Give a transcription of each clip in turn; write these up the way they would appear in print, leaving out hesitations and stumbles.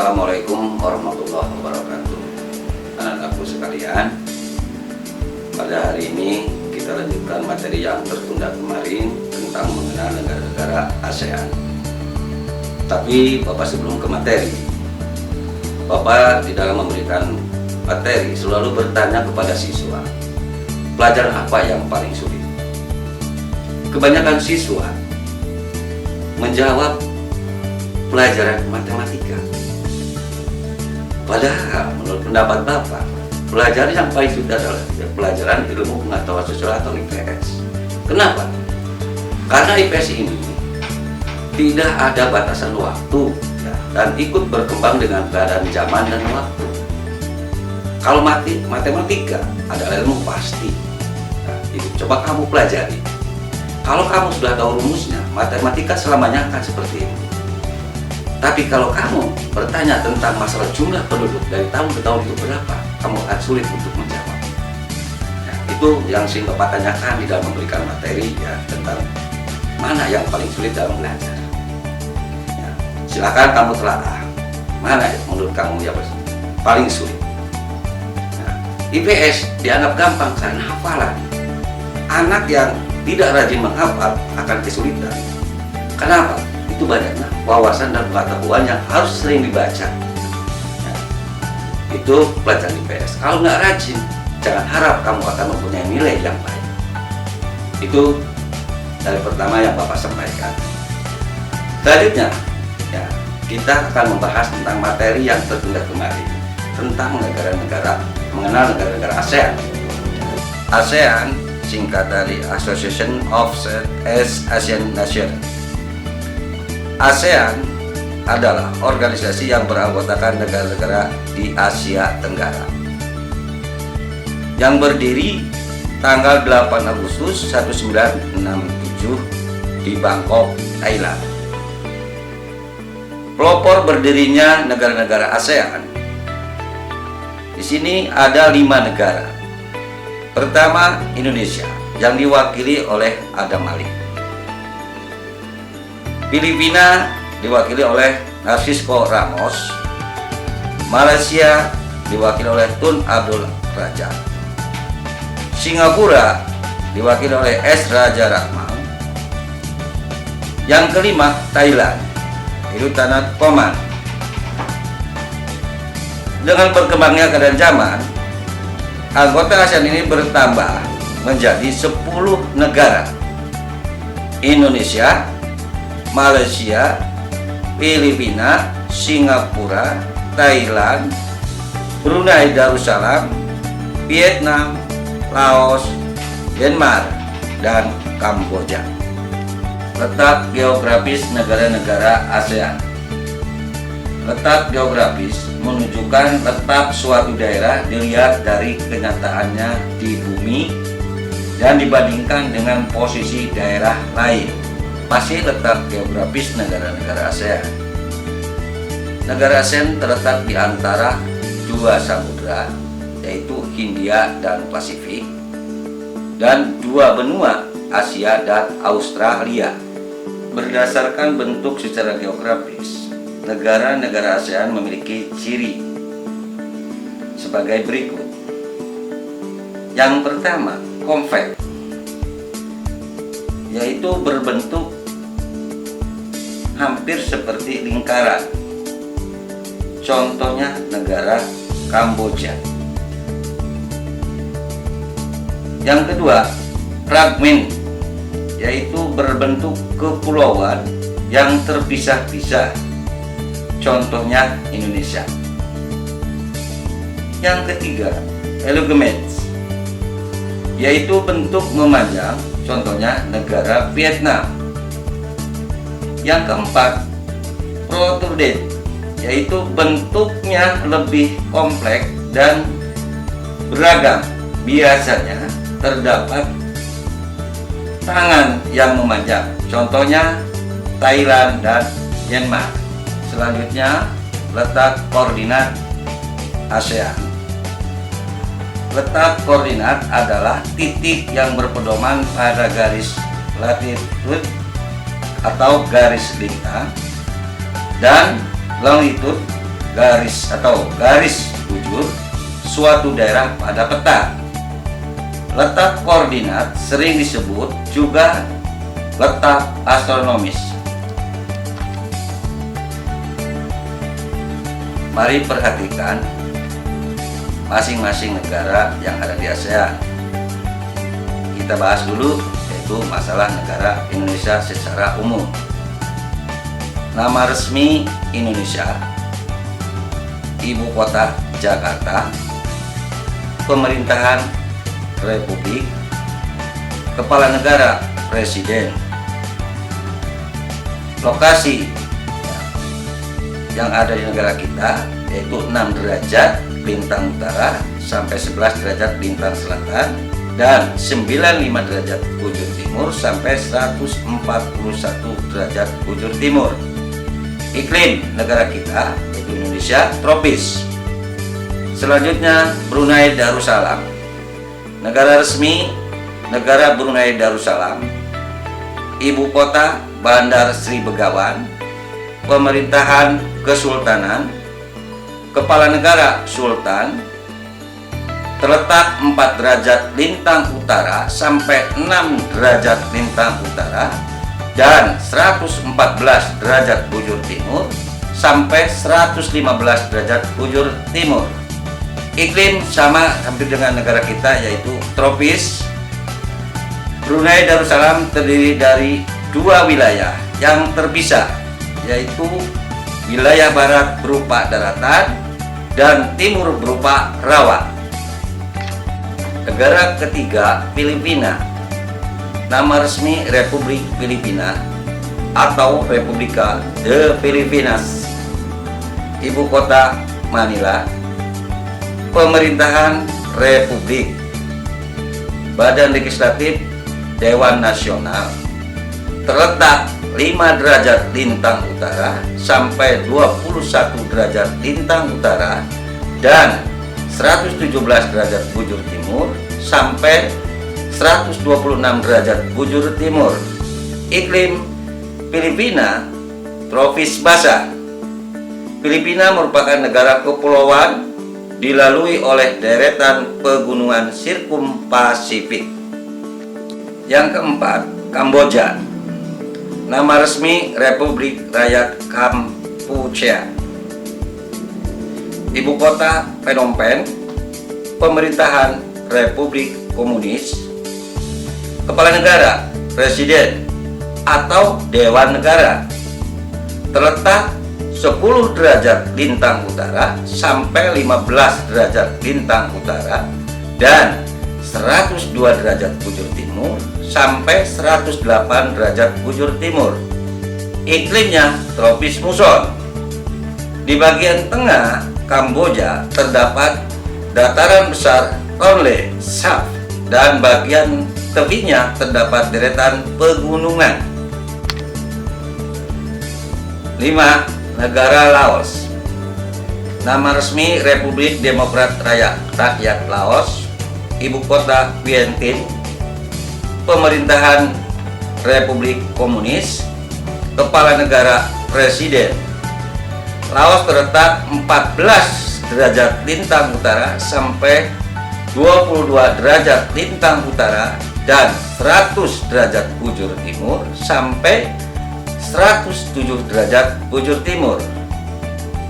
Assalamualaikum warahmatullahi wabarakatuh. Anak-anakku sekalian, pada hari ini kita lanjutkan materi yang tertunda kemarin tentang mengenal negara-negara ASEAN. Tapi Bapak sebelum ke materi, Bapak di dalam memberikan materi selalu bertanya kepada siswa, pelajaran apa yang paling sulit? Kebanyakan siswa menjawab pelajaran matematika. Padahal menurut pendapat Bapak, pelajaran yang paling sulit adalah pelajaran ilmu pengetahuan sosial atau IPS. Kenapa? Karena IPS ini tidak ada batasan waktu dan ikut berkembang dengan keadaan zaman dan waktu. Kalau matematika adalah ilmu pasti. Nah, itu coba kamu pelajari. Kalau kamu sudah tahu rumusnya, matematika selamanya akan seperti itu. Tapi kalau kamu bertanya tentang masalah jumlah penduduk dari tahun ke tahun itu berapa, kamu akan sulit untuk menjawab. Nah, itu yang sering Bapak tanyakan di dalam memberikan materi tentang mana yang paling sulit dalam belajar. Silakan kamu telaah mana menurut kamu yang paling sulit. Nah, IPS dianggap gampang karena hafalan. Anak yang tidak rajin menghafal akan kesulitan. Kenapa? Itu banyaknya wawasan dan pengetahuan yang harus sering dibaca. Nah, itu pelajaran IPS. Kalau nggak rajin, jangan harap kamu akan mempunyai nilai yang baik. Itu dari pertama yang Bapak sampaikan. Selanjutnya, kita akan membahas tentang materi yang tertunda kemarin tentang mengenal negara-negara ASEAN. ASEAN singkat dari Association of Southeast Asian Nations. ASEAN adalah organisasi yang beranggotakan negara-negara di Asia Tenggara yang berdiri tanggal 8 Agustus 1967 di Bangkok, Thailand. Pelopor berdirinya negara-negara ASEAN. Di sini ada 5 negara. Pertama, Indonesia yang diwakili oleh Adam Malik. Filipina diwakili oleh Narcisco Ramos. Malaysia diwakili oleh Tun Abdul Razak. Singapura diwakili oleh S. Raja Rahman. Yang kelima, Thailand, itu Tanat Koman. Dengan berkembangnya keadaan zaman, anggota ASEAN ini bertambah menjadi 10 negara. Indonesia, Malaysia, Filipina, Singapura, Thailand, Brunei Darussalam, Vietnam, Laos, Denmark, dan Kamboja. Letak geografis negara-negara ASEAN. Letak geografis menunjukkan letak suatu daerah dilihat dari kenyataannya di bumi dan dibandingkan dengan posisi daerah lain. Masih letak geografis negara-negara ASEAN. Negara ASEAN terletak di antara 2 samudra, yaitu Hindia dan Pasifik, dan 2 benua, Asia dan Australia. Berdasarkan bentuk secara geografis, negara-negara ASEAN memiliki ciri sebagai berikut. Yang pertama, compact, yaitu berbentuk hampir seperti lingkaran. Contohnya negara Kamboja. Yang kedua, fragmen, yaitu berbentuk kepulauan yang terpisah-pisah. Contohnya Indonesia. Yang ketiga, amalgamates, yaitu bentuk memanjang. Contohnya negara Vietnam. Yang keempat, protruded, yaitu bentuknya lebih kompleks dan beragam. Biasanya terdapat tangan yang memanjang. Contohnya Thailand dan Myanmar. Selanjutnya, letak koordinat ASEAN. Letak koordinat adalah titik yang berpedoman pada garis latitude atau garis lintang dan longitude garis bujur suatu daerah pada peta. Letak koordinat sering disebut juga letak astronomis. Mari perhatikan masing-masing negara yang ada di ASEAN. Kita bahas dulu yaitu masalah negara Indonesia secara umum. Nama resmi Indonesia, ibu kota Jakarta, pemerintahan Republik, kepala negara Presiden, lokasi yang ada di negara kita yaitu 6 derajat lintang utara sampai 11 derajat lintang selatan dan 95 derajat bujur timur sampai 141 derajat bujur timur. Iklim negara kita yaitu Indonesia tropis. Selanjutnya Brunei Darussalam. Negara resmi negara Brunei Darussalam. Ibu kota Bandar Sri Begawan. Pemerintahan Kesultanan, kepala negara Sultan, terletak 4 derajat lintang utara sampai 6 derajat lintang utara dan 114 derajat bujur timur sampai 115 derajat bujur timur. Iklim sama hampir dengan negara kita yaitu tropis. Brunei Darussalam terdiri dari 2 wilayah yang terpisah, yaitu wilayah barat berupa daratan dan timur berupa rawa. Negara ketiga Filipina. Nama resmi Republik Filipina atau Republika de Filipinas. Ibu kota Manila. Pemerintahan Republik. Badan Legislatif Dewan Nasional. Terletak 5 derajat lintang utara sampai 21 derajat lintang utara dan 117 derajat bujur timur sampai 126 derajat bujur timur. Iklim Filipina tropis basah. Filipina merupakan negara kepulauan dilalui oleh deretan pegunungan Sirkum Pasifik. Yang keempat, Kamboja. Nama resmi Republik Rakyat Kampuchea. Ibu kota Phnom Penh. Pemerintahan Republik Komunis. Kepala negara Presiden atau Dewan Negara. Terletak 10 derajat lintang utara sampai 15 derajat lintang utara dan 102 derajat bujur timur sampai 108 derajat bujur timur. Iklimnya tropis muson. Di bagian tengah Kamboja terdapat dataran besar Tonle Sap dan bagian tepinya terdapat deretan pegunungan. 5. Negara Laos. Nama resmi Republik Demokrat Rakyat Laos. Ibu kota Vientiane. Pemerintahan Republik Komunis. Kepala negara Presiden. Laos terletak 14 derajat lintang utara sampai 22 derajat lintang utara dan 100 derajat bujur timur sampai 107 derajat bujur timur.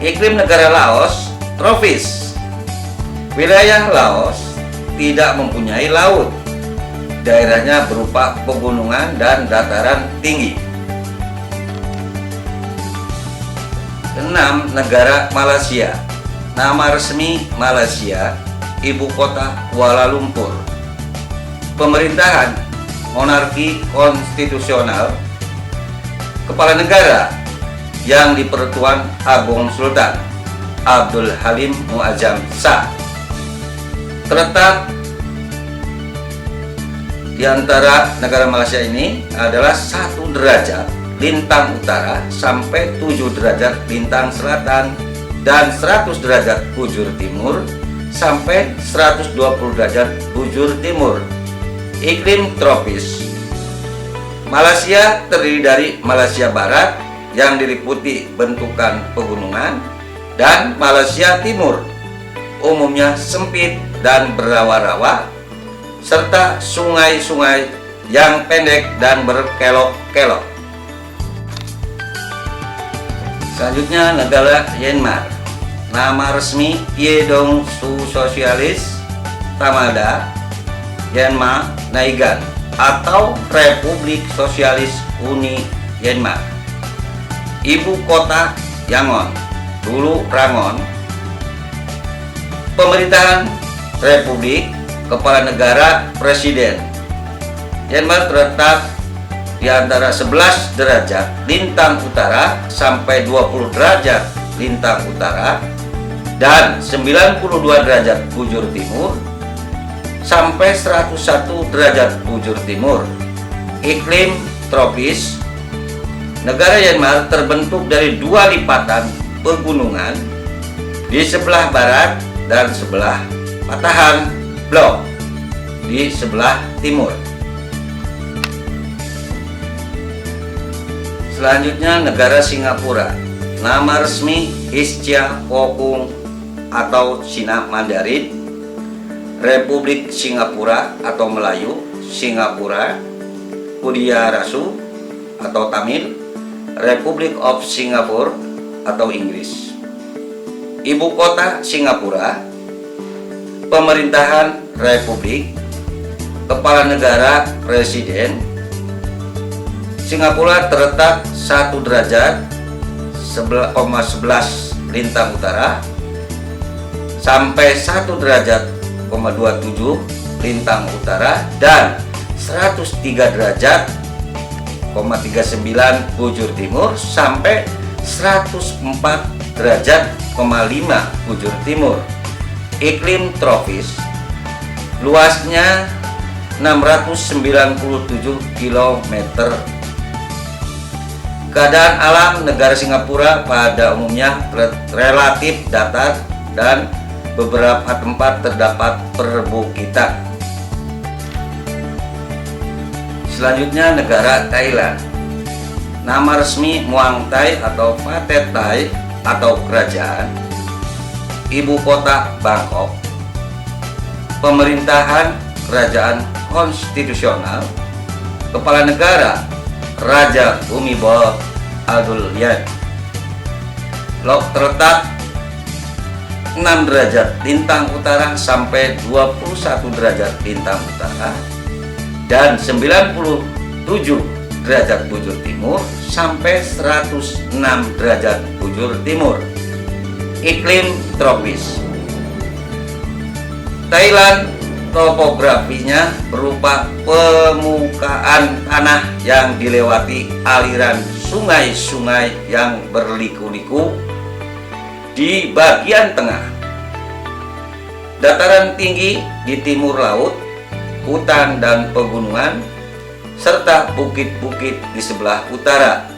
Iklim negara Laos tropis. Wilayah Laos tidak mempunyai laut. Daerahnya berupa pegunungan dan dataran tinggi. 6. Negara Malaysia. Nama resmi Malaysia. Ibu kota Kuala Lumpur. Pemerintahan monarki konstitusional. Kepala negara yang di-Pertuan Agong Sultan Abdul Halim Muazzam Shah. Terletak di antara negara Malaysia ini adalah 1 derajat lintang utara sampai 7 derajat lintang selatan dan 100 derajat bujur timur sampai 120 derajat bujur timur. Iklim tropis. Malaysia terdiri dari Malaysia Barat yang diliputi bentukan pegunungan dan Malaysia Timur umumnya sempit dan berawa-rawa, serta sungai-sungai yang pendek dan berkelok-kelok. Selanjutnya negara Myanmar. Nama resmi Yedong Su Sosialis Tamada Myanmar Naigan atau Republik Sosialis Uni Myanmar. Ibu kota Yangon, dulu Rangon. Pemerintahan Republik, Kepala Negara, Presiden. Myanmar terletak di antara 11 derajat lintang utara sampai 20 derajat lintang utara dan 92 derajat bujur timur sampai 101 derajat bujur timur. Iklim tropis. Negara Myanmar terbentuk dari dua lipatan pegunungan di sebelah barat dan sebelah patahan blok di sebelah timur. Selanjutnya negara Singapura. Nama resmi Iscia Kokung atau Cina Mandarin, Republik Singapura atau Melayu, Singapura, Budia Rasu atau Tamil, Republic of Singapore atau Inggris. Ibu kota Singapura, pemerintahan Republik, Kepala Negara, Presiden. Singapura terletak 1 derajat 11,11 lintang utara sampai 1 derajat 27 lintang utara dan 103 derajat 39 bujur timur sampai 104 derajat 5 bujur timur. Iklim tropis. Luasnya 697 km. Keadaan alam negara Singapura pada umumnya relatif datar dan beberapa tempat terdapat perbukitan. Selanjutnya negara Thailand. Nama resmi Muang Thai atau Phaket Thai atau kerajaan. Ibu kota Bangkok. Pemerintahan kerajaan konstitusional. Kepala negara Raja Bhumibol Adulyadej. Terletak 6 derajat lintang utara sampai 21 derajat lintang utara dan 97 derajat bujur timur sampai 106 derajat bujur timur. Iklim tropis. Thailand topografinya berupa permukaan tanah yang dilewati aliran sungai-sungai yang berliku-liku di bagian tengah. Dataran tinggi di timur laut, hutan dan pegunungan, serta bukit-bukit di sebelah utara.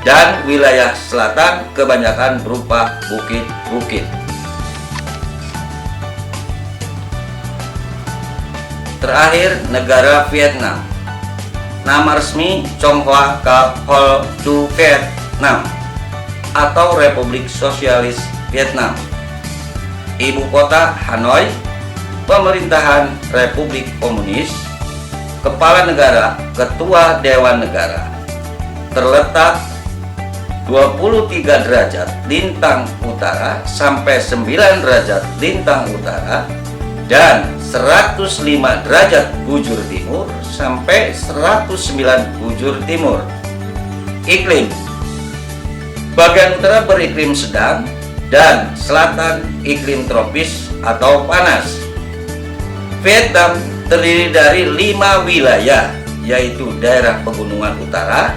Dan wilayah selatan kebanyakan berupa bukit-bukit. Terakhir, negara Vietnam. Nama resmi Trong Hoa Ka Ho Du Vietnam atau Republik Sosialis Vietnam. Ibu kota Hanoi. Pemerintahan Republik Komunis. Kepala negara, Ketua Dewan Negara. Terletak 23 derajat lintang utara sampai 9 derajat lintang utara dan 105 derajat bujur timur sampai 109 bujur timur. Iklim. Bagian utara beriklim sedang dan selatan iklim tropis atau panas. Vietnam terdiri dari 5 wilayah, yaitu daerah pegunungan utara,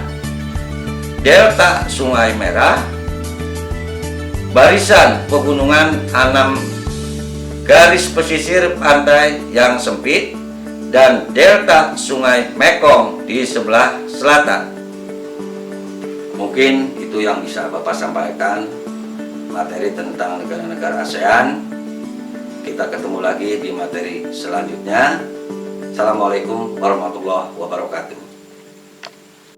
delta Sungai Merah, barisan pegunungan Annam, garis pesisir pantai yang sempit, dan delta Sungai Mekong di sebelah selatan. Mungkin itu yang bisa Bapak sampaikan materi tentang negara-negara ASEAN. Kita ketemu lagi di materi selanjutnya. Assalamualaikum warahmatullahi wabarakatuh.